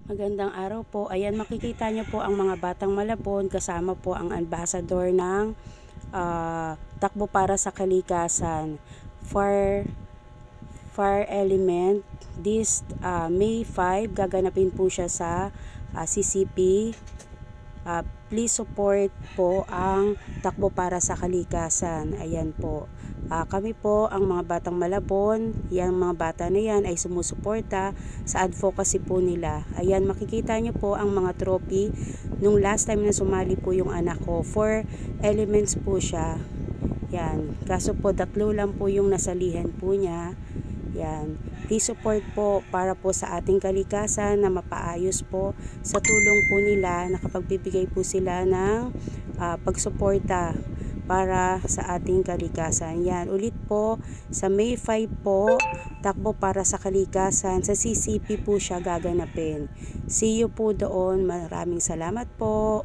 Magandang araw po. Ayan, makikita niyo po ang mga Batang Malabon kasama po ang ambassador ng Takbo para sa Kalikasan. Fire Element. This May 5, gaganapin po siya sa CCP. Please support po ang Takbo para sa Kalikasan. Ayan po. Kami po ang mga Batang Malabon. Yang mga bata na yan ay sumusuporta sa advocacy po nila. Ayan, makikita nyo po ang mga trophy. Nung last time na sumali po yung anak ko, 4 elements po siya. Yan. Kaso po 3 lang po yung nasalihan po niya. Yan. Please support po para po sa ating kalikasan na mapaayos po. Sa tulong po nila, nakapagbibigay po sila ng pagsuporta para sa ating kalikasan. Yan. Ulit po, sa May 5 po, Takbo para sa Kalikasan. Sa CCP po siya gaganapin. See you po doon. Maraming salamat po.